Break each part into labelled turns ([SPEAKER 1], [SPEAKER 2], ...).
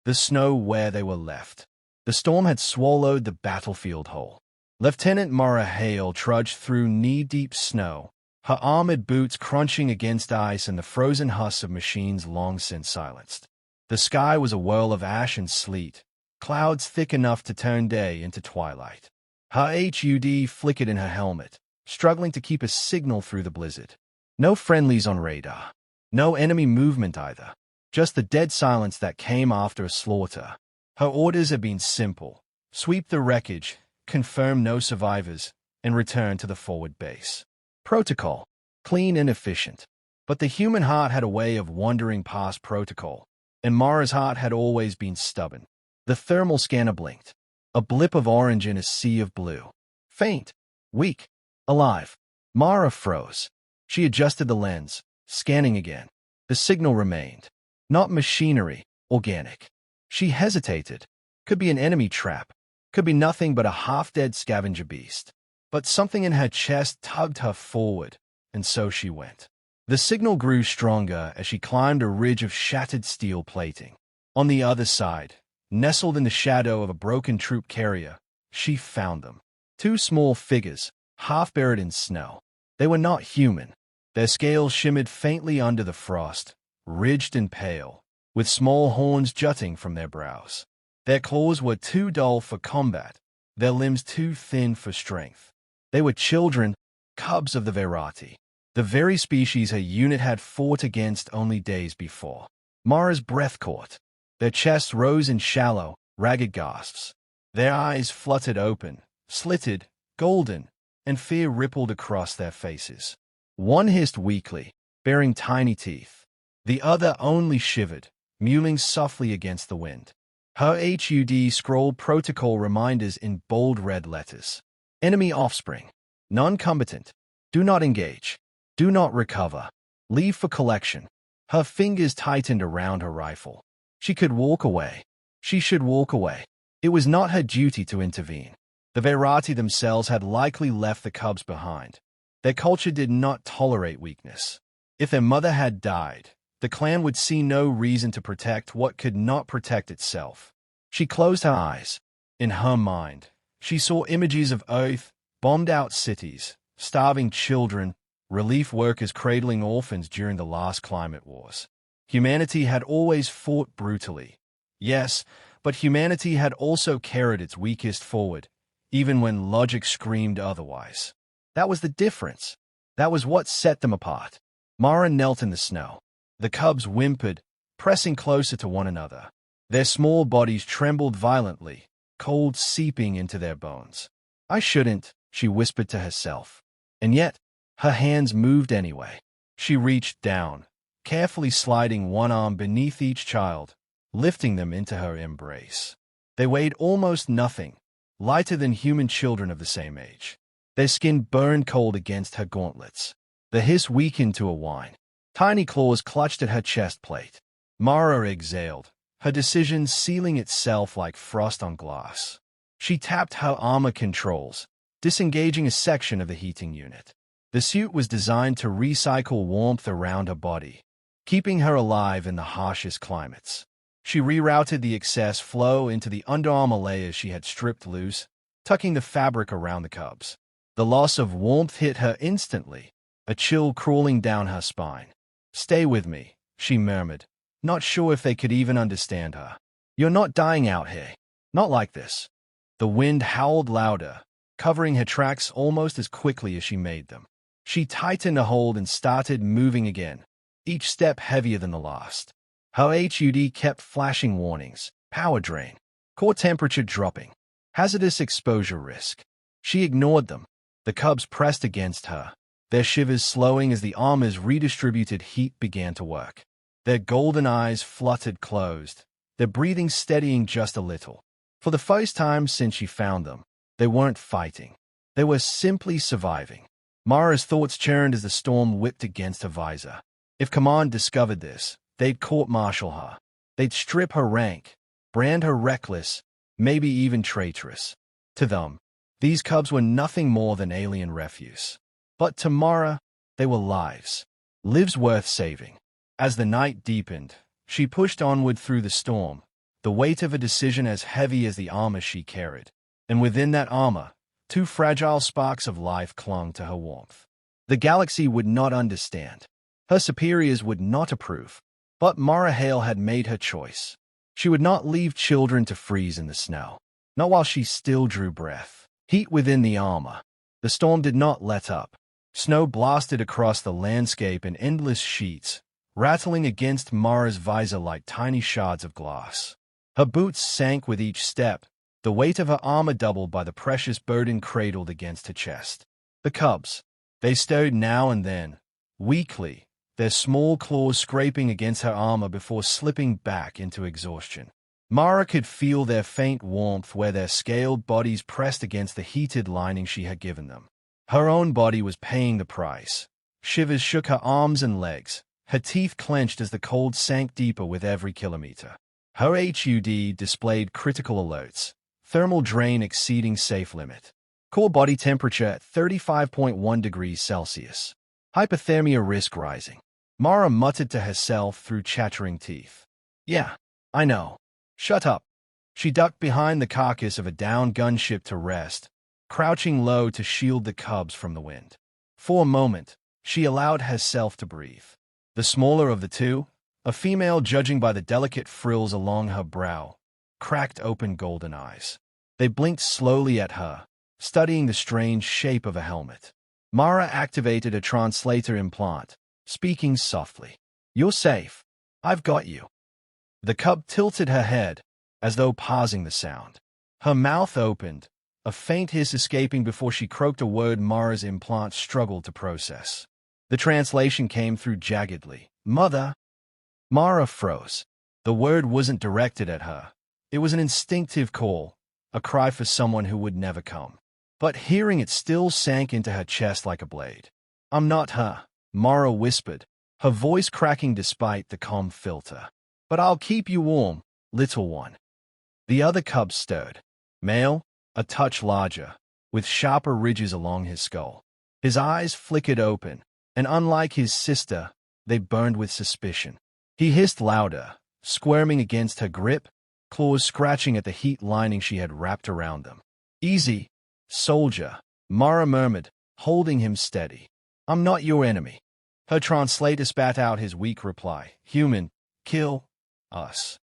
[SPEAKER 1] the snow where they were left. The storm had swallowed the battlefield whole. Lieutenant Mara Hale trudged through knee-deep snow, her armored boots crunching against ice and the frozen huss of machines long since silenced. The sky was a whirl of ash and sleet, clouds thick enough to turn day into twilight. Her HUD flickered in her helmet, struggling to keep a signal through the blizzard. No friendlies on radar. No enemy movement either. Just the dead silence that came after a slaughter. Her orders had been simple. Sweep the wreckage, confirm no survivors, and return to the forward base. Protocol. Clean and efficient. But the human heart had a way of wandering past protocol, and Mara's heart had always been stubborn. The thermal scanner blinked. A blip of orange in a sea of blue. Faint. Weak. Alive. Mara froze. She adjusted the lens, scanning again. The signal remained. Not machinery, organic. She hesitated. Could be an enemy trap. Could be nothing but a half-dead scavenger beast. But something in her chest tugged her forward, and so she went. The signal grew stronger as she climbed a ridge of shattered steel plating. On the other side, nestled in the shadow of a broken troop carrier, she found them. Two small figures, half buried in snow. They were not human. Their scales shimmered faintly under the frost, ridged and pale, with small horns jutting from their brows. Their claws were too dull for combat, their limbs too thin for strength. They were children, cubs of the Verati, the very species her unit had fought against only days before. Mara's breath caught. Their chests rose in shallow, ragged gasps. Their eyes fluttered open, slitted, golden, and fear rippled across their faces. One hissed weakly, baring tiny teeth. The other only shivered, mewling softly against the wind. Her HUD scrolled protocol reminders in bold red letters. Enemy offspring. Non-combatant. Do not engage. Do not recover. Leave for collection. Her fingers tightened around her rifle. She could walk away. She should walk away. It was not her duty to intervene. The Verati themselves had likely left the cubs behind. Their culture did not tolerate weakness. If their mother had died, the clan would see no reason to protect what could not protect itself. She closed her eyes. In her mind, she saw images of Earth, bombed-out cities, starving children, relief workers cradling orphans during the last climate wars. Humanity had always fought brutally. Yes, but humanity had also carried its weakest forward, even when logic screamed otherwise. That was the difference. That was what set them apart. Mara knelt in the snow. The cubs whimpered, pressing closer to one another. Their small bodies trembled violently, cold seeping into their bones. I shouldn't, she whispered to herself. And yet, her hands moved anyway. She reached down, carefully sliding one arm beneath each child, lifting them into her embrace. They weighed almost nothing, lighter than human children of the same age. Their skin burned cold against her gauntlets. The hiss weakened to a whine. Tiny claws clutched at her chest plate. Mara exhaled, her decision sealing itself like frost on glass. She tapped her armor controls, disengaging a section of the heating unit. The suit was designed to recycle warmth around her body, keeping her alive in the harshest climates. She rerouted the excess flow into the underarmor layers she had stripped loose, tucking the fabric around the cubs. The loss of warmth hit her instantly, a chill crawling down her spine. "Stay with me," she murmured, not sure if they could even understand her. "You're not dying out here. Not like this." The wind howled louder, covering her tracks almost as quickly as she made them. She tightened a hold and started moving again, each step heavier than the last. Her HUD kept flashing warnings: power drain, core temperature dropping, hazardous exposure risk. She ignored them. The cubs pressed against her, their shivers slowing as the armor's redistributed heat began to work. Their golden eyes fluttered closed, their breathing steadying just a little. For the first time since she found them, they weren't fighting. They were simply surviving. Mara's thoughts churned as the storm whipped against her visor. If Command discovered this, they'd court-martial her. They'd strip her rank, brand her reckless, maybe even traitorous. To them, these cubs were nothing more than alien refuse. But to Mara, they were lives. Lives worth saving. As the night deepened, she pushed onward through the storm, the weight of a decision as heavy as the armor she carried. And within that armor, two fragile sparks of life clung to her warmth. The galaxy would not understand. Her superiors would not approve. But Mara Hale had made her choice. She would not leave children to freeze in the snow. Not while she still drew breath. Heat within the armor. The storm did not let up. Snow blasted across the landscape in endless sheets, rattling against Mara's visor like tiny shards of glass. Her boots sank with each step, the weight of her armor doubled by the precious burden cradled against her chest. The cubs. They stirred now and then, weakly, their small claws scraping against her armor before slipping back into exhaustion. Mara could feel their faint warmth where their scaled bodies pressed against the heated lining she had given them. Her own body was paying the price. Shivers shook her arms and legs. Her teeth clenched as the cold sank deeper with every kilometer. Her HUD displayed critical alerts. Thermal drain exceeding safe limit. Core body temperature at 35.1 degrees Celsius. Hypothermia risk rising. Mara muttered to herself through chattering teeth. Yeah, I know. Shut up. She ducked behind the carcass of a downed gunship to rest, crouching low to shield the cubs from the wind. For a moment, she allowed herself to breathe. The smaller of the two, a female judging by the delicate frills along her brow, cracked open golden eyes. They blinked slowly at her, studying the strange shape of a helmet. Mara activated a translator implant, speaking softly. You're safe. I've got you. The cub tilted her head, as though pausing the sound. Her mouth opened, a faint hiss escaping before she croaked a word Mara's implant struggled to process. The translation came through jaggedly. Mother. Mara froze. The word wasn't directed at her. It was an instinctive call, a cry for someone who would never come. But hearing it still sank into her chest like a blade. I'm not her, Mara whispered, her voice cracking despite the calm filter. But I'll keep you warm, little one. The other cub stirred. Male, a touch larger, with sharper ridges along his skull. His eyes flickered open, and unlike his sister, they burned with suspicion. He hissed louder, squirming against her grip, claws scratching at the heat lining she had wrapped around them. Easy, soldier, Mara murmured, holding him steady. I'm not your enemy. Her translator spat out his weak reply. Human, kill us.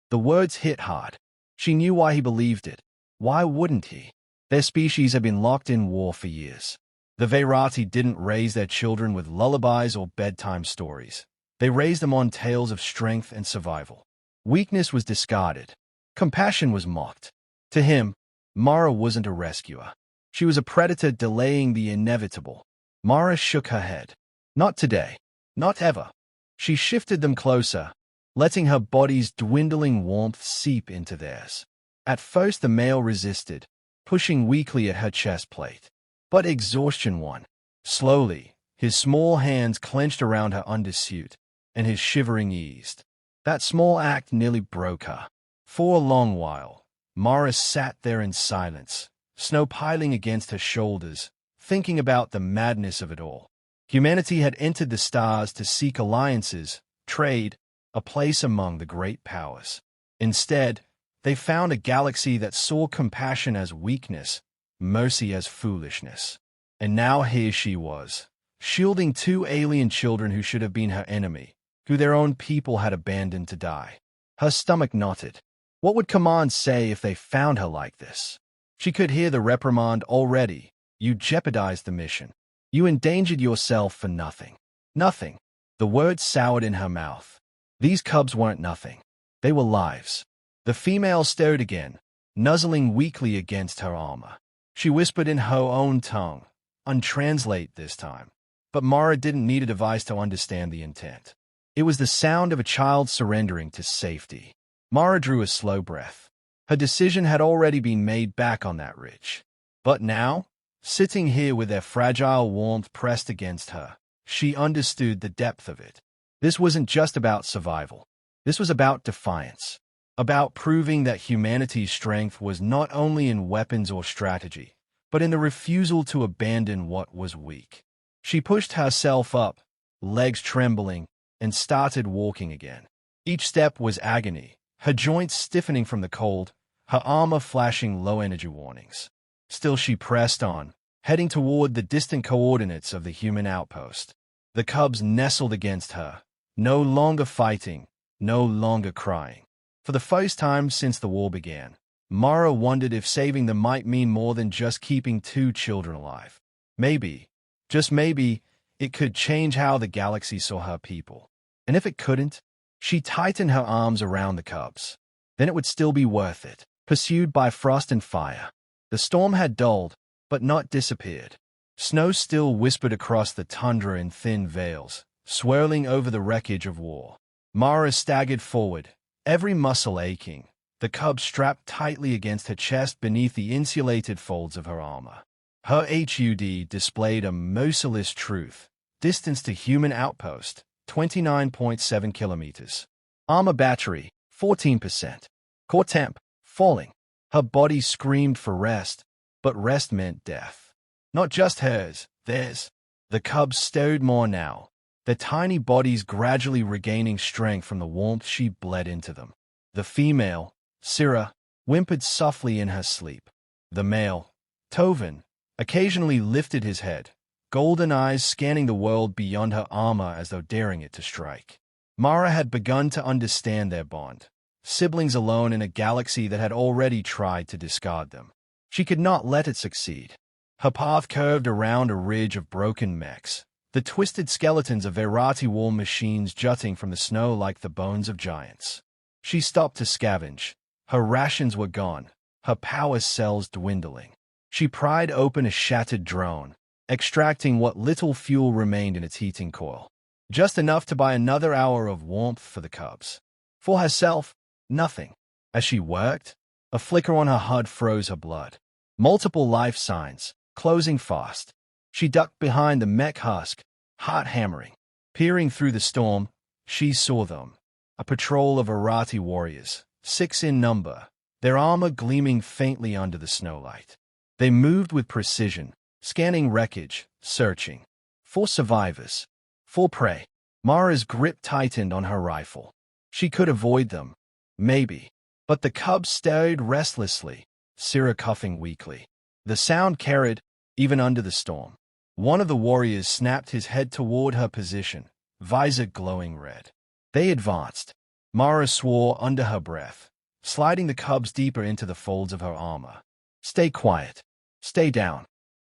[SPEAKER 1] The words hit hard. She knew why he believed it. Why wouldn't he? Their species had been locked in war for years. The Vairati didn't raise their children with lullabies or bedtime stories. They raised them on tales of strength and survival. Weakness was discarded. Compassion was mocked. To him, Mara wasn't a rescuer. She was a predator delaying the inevitable. Mara shook her head. Not today. Not ever. She shifted them closer, letting her body's dwindling warmth seep into theirs. At first the male resisted, pushing weakly at her chest plate. But exhaustion won. Slowly, his small hands clenched around her undersuit, and his shivering eased. That small act nearly broke her. For a long while, Mara sat there in silence, snow piling against her shoulders, thinking about the madness of it all. Humanity had entered the stars to seek alliances, trade, a place among the great powers. Instead, they found a galaxy that saw compassion as weakness, mercy as foolishness. And now here she was, shielding two alien children who should have been her enemy, who their own people had abandoned to die. Her stomach knotted. What would Command say if they found her like this? She could hear the reprimand already. You jeopardized the mission. You endangered yourself for nothing. Nothing. The words soured in her mouth. These cubs weren't nothing. They were lives. The female stirred again, nuzzling weakly against her armor. She whispered in her own tongue, untranslate this time. But Mara didn't need a device to understand the intent. It was the sound of a child surrendering to safety. Mara drew a slow breath. Her decision had already been made back on that ridge. But now, sitting here with their fragile warmth pressed against her, she understood the depth of it. This wasn't just about survival. This was about defiance. About proving that humanity's strength was not only in weapons or strategy, but in the refusal to abandon what was weak. She pushed herself up, legs trembling, and started walking again. Each step was agony, her joints stiffening from the cold, her armor flashing low-energy warnings. Still she pressed on, heading toward the distant coordinates of the human outpost. The cubs nestled against her, no longer fighting, no longer crying. For the first time since the war began, Mara wondered if saving them might mean more than just keeping 2 children alive. Maybe, just maybe, it could change how the galaxy saw her people. And if it couldn't, she tightened her arms around the cubs. Then it would still be worth it. Pursued by frost and fire, the storm had dulled, but not disappeared. Snow still whispered across the tundra in thin veils, swirling over the wreckage of war. Mara staggered forward, every muscle aching, the cub strapped tightly against her chest beneath the insulated folds of her armor. Her HUD displayed a merciless truth. Distance to human outpost, 29.7 kilometers. Armor battery, 14%. Core temp, falling. Her body screamed for rest, but rest meant death. Not just hers, theirs. The cubs stirred more now, their tiny bodies gradually regaining strength from the warmth she bled into them. The female, Syrah, whimpered softly in her sleep. The male, Tovin, occasionally lifted his head, golden eyes scanning the world beyond her armor as though daring it to strike. Mara had begun to understand their bond, siblings alone in a galaxy that had already tried to discard them. She could not let it succeed. Her path curved around a ridge of broken mechs, the twisted skeletons of Verati war machines jutting from the snow like the bones of giants. She stopped to scavenge. Her rations were gone, her power cells dwindling. She pried open a shattered drone, extracting what little fuel remained in its heating coil. Just enough to buy another hour of warmth for the cubs. For herself, nothing. As she worked, a flicker on her HUD froze her blood. Multiple life signs, closing fast. She ducked behind the mech husk, heart hammering. Peering through the storm, she saw them. A patrol of Verati warriors, 6 in number, their armor gleaming faintly under the snowlight. They moved with precision, scanning wreckage, searching. For survivors. For prey. Mara's grip tightened on her rifle. She could avoid them. Maybe. But the cubs stared restlessly, Syrah coughing weakly. The sound carried, even under the storm. One of the warriors snapped his head toward her position, visor glowing red. They advanced. Mara swore under her breath, sliding the cubs deeper into the folds of her armor. Stay quiet. Stay down.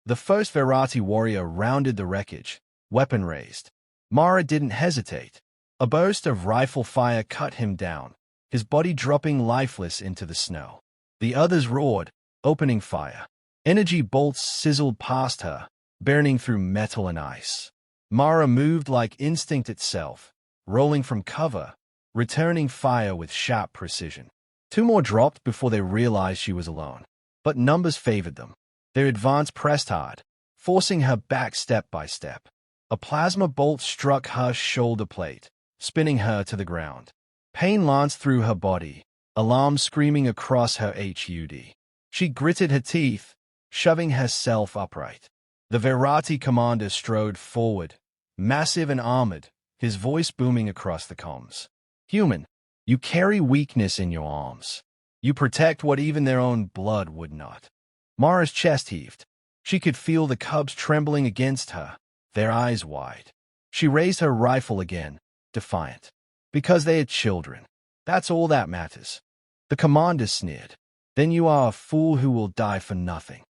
[SPEAKER 1] The first Verati warrior rounded the wreckage, weapon raised. Mara didn't hesitate. A burst of rifle fire cut him down, his body dropping lifeless into the snow. The others roared, opening fire. Energy bolts sizzled past her, burning through metal and ice. Mara moved like instinct itself, rolling from cover, returning fire with sharp precision. 2 more dropped before they realized she was alone. But numbers favored them. Their advance pressed hard, forcing her back step by step. A plasma bolt struck her shoulder plate, spinning her to the ground. Pain lanced through her body, alarm screaming across her HUD. She gritted her teeth, shoving herself upright. The Verati commander strode forward, massive and armored, his voice booming across the comms. Human, you carry weakness in your arms. You protect what even their own blood would not. Mara's chest heaved. She could feel the cubs trembling against her, their eyes wide. She raised her rifle again, defiant. Because they are children. That's all that matters. The commander sneered. Then you are a fool who will die for nothing.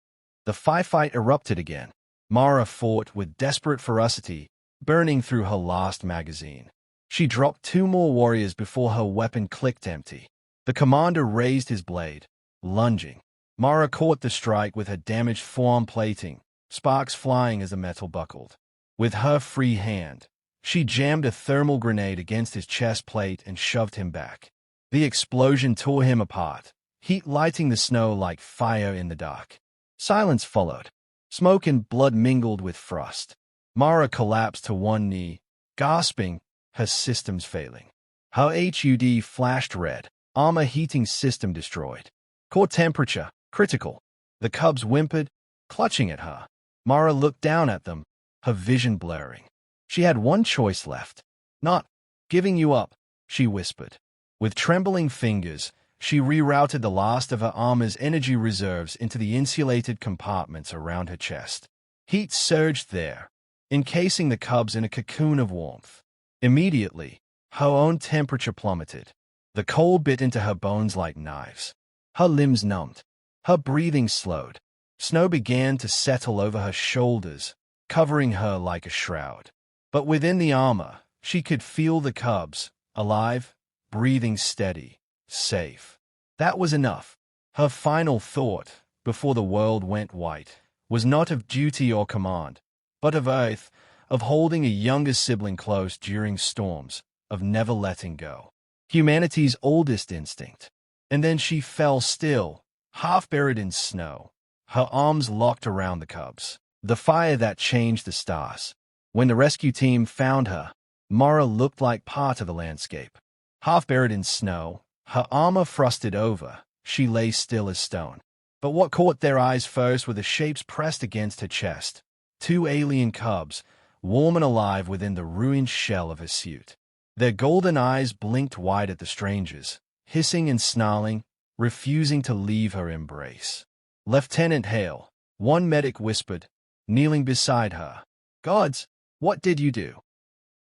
[SPEAKER 1] The firefight erupted again. Mara fought with desperate ferocity, burning through her last magazine. She dropped 2 more warriors before her weapon clicked empty. The commander raised his blade, lunging. Mara caught the strike with her damaged forearm plating, sparks flying as the metal buckled. With her free hand, she jammed a thermal grenade against his chest plate and shoved him back. The explosion tore him apart, heat lighting the snow like fire in the dark. Silence followed. Smoke and blood mingled with frost. Mara collapsed to one knee, gasping, her systems failing. Her HUD flashed red, armor heating system destroyed. Core temperature, critical. The cubs whimpered, clutching at her. Mara looked down at them, her vision blurring. She had one choice left. Not giving you up, she whispered. With trembling fingers, she rerouted the last of her armor's energy reserves into the insulated compartments around her chest. Heat surged there, encasing the cubs in a cocoon of warmth. Immediately, her own temperature plummeted. The cold bit into her bones like knives. Her limbs numbed. Her breathing slowed. Snow began to settle over her shoulders, covering her like a shroud. But within the armor, she could feel the cubs, alive, breathing steady, safe. That was enough. Her final thought, before the world went white, was not of duty or command, but of oath, of holding a younger sibling close during storms, of never letting go. Humanity's oldest instinct. And then she fell still, half buried in snow, her arms locked around the cubs. The fire that changed the stars. When the rescue team found her, Mara looked like part of the landscape. Half buried in snow, her armor frosted over, she lay still as stone. But what caught their eyes first were the shapes pressed against her chest. 2 alien cubs, warm and alive within the ruined shell of her suit. Their golden eyes blinked wide at the strangers, hissing and snarling, refusing to leave her embrace. Lieutenant Hale, one medic whispered, kneeling beside her. "Gods, what did you do?"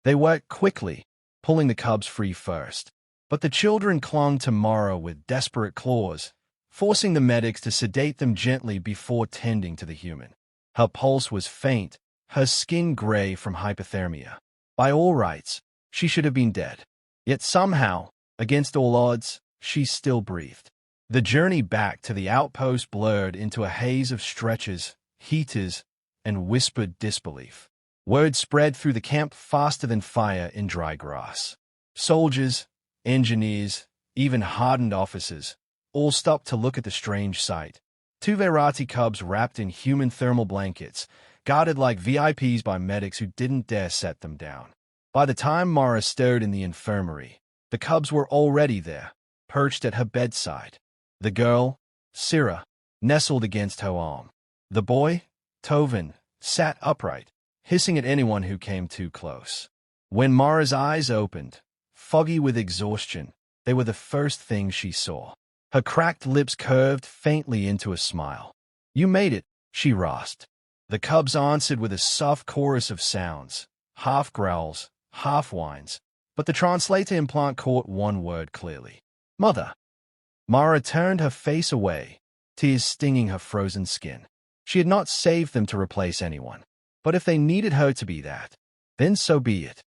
[SPEAKER 1] They worked quickly, pulling the cubs free first. But the children clung to Mara with desperate claws, forcing the medics to sedate them gently before tending to the human. Her pulse was faint, her skin gray from hypothermia. By all rights, she should have been dead. Yet somehow, against all odds, she still breathed. The journey back to the outpost blurred into a haze of stretchers, heaters, and whispered disbelief. Word spread through the camp faster than fire in dry grass. Soldiers, engineers, even hardened officers, all stopped to look at the strange sight. 2 Verati cubs wrapped in human thermal blankets, guarded like VIPs by medics who didn't dare set them down. By the time Mara stirred in the infirmary, the cubs were already there, perched at her bedside. The girl, Syrah, nestled against her arm. The boy, Tovin, sat upright, hissing at anyone who came too close. When Mara's eyes opened, foggy with exhaustion, they were the first thing she saw. Her cracked lips curved faintly into a smile. "You made it," she rasped. The cubs answered with a soft chorus of sounds, half growls, half whines, but the translator implant caught one word clearly. "Mother." Mara turned her face away, tears stinging her frozen skin. She had not saved them to replace anyone, but if they needed her to be that, then so be it.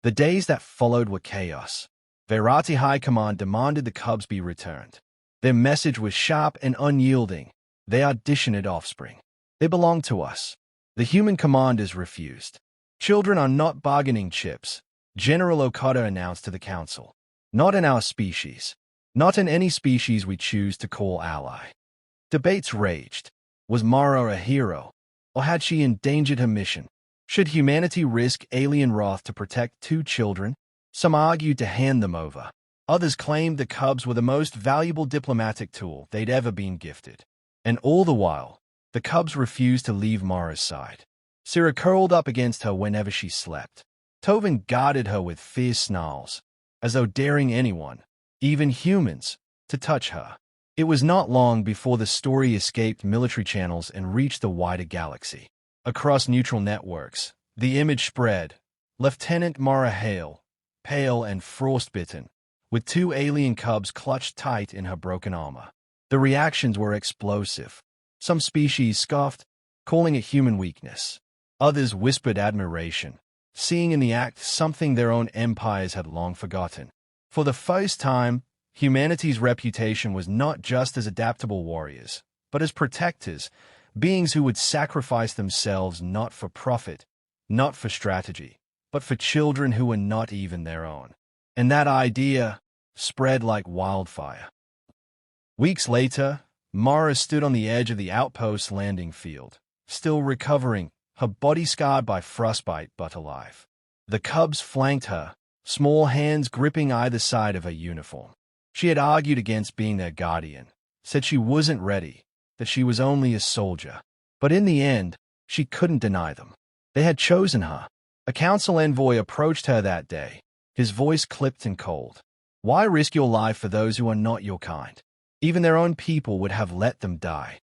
[SPEAKER 1] The days that followed were chaos. Verati High Command demanded the cubs be returned. Their message was sharp and unyielding. They are disciplined offspring. They belong to us. The human commanders refused. "Children are not bargaining chips," General Okada announced to the council. "Not in our species. Not in any species we choose to call ally." Debates raged. Was Mara a hero, or had she endangered her mission? Should humanity risk alien wrath to protect 2 children? Some argued to hand them over. Others claimed the cubs were the most valuable diplomatic tool they'd ever been gifted. And all the while, the cubs refused to leave Mara's side. Syrah curled up against her whenever she slept. Tovin guarded her with fierce snarls, as though daring anyone, even humans, to touch her. It was not long before the story escaped military channels and reached the wider galaxy. Across neutral networks, the image spread. Lieutenant Mara Hale, pale and frostbitten, with 2 alien cubs clutched tight in her broken armor. The reactions were explosive. Some species scoffed, calling it human weakness. Others whispered admiration, seeing in the act something their own empires had long forgotten. For the first time, humanity's reputation was not just as adaptable warriors, but as protectors, beings who would sacrifice themselves not for profit, not for strategy, but for children who were not even their own. And that idea spread like wildfire. Weeks later, Mara stood on the edge of the outpost landing field, still recovering, her body scarred by frostbite but alive. The cubs flanked her, small hands gripping either side of her uniform. She had argued against being their guardian, said she wasn't ready, that she was only a soldier. But in the end, she couldn't deny them. They had chosen her. A council envoy approached her that day, his voice clipped and cold. Why risk your life for those who are not your kind? Even their own people would have let them die.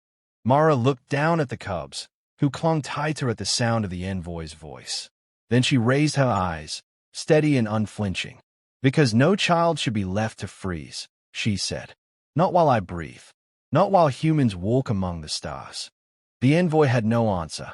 [SPEAKER 1] Mara looked down at the cubs, who clung tighter at the sound of the envoy's voice. Then she raised her eyes, steady and unflinching. Because no child should be left to freeze, she said. Not while I breathe. Not while humans walk among the stars. The envoy had no answer.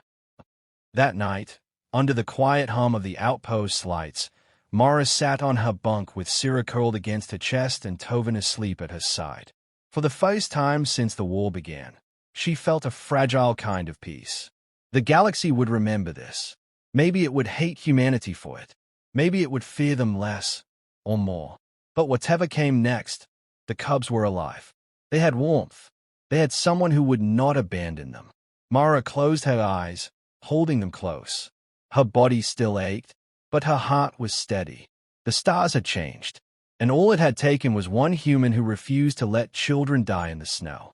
[SPEAKER 1] That night, under the quiet hum of the outpost's lights, Mara sat on her bunk with Syrah curled against her chest and Tovin asleep at her side. For the first time since the war began, she felt a fragile kind of peace. The galaxy would remember this. Maybe it would hate humanity for it. Maybe it would fear them less, or more. But whatever came next, the cubs were alive. They had warmth. They had someone who would not abandon them. Mara closed her eyes, holding them close. Her body still ached, but her heart was steady. The stars had changed, and all it had taken was one human who refused to let children die in the snow.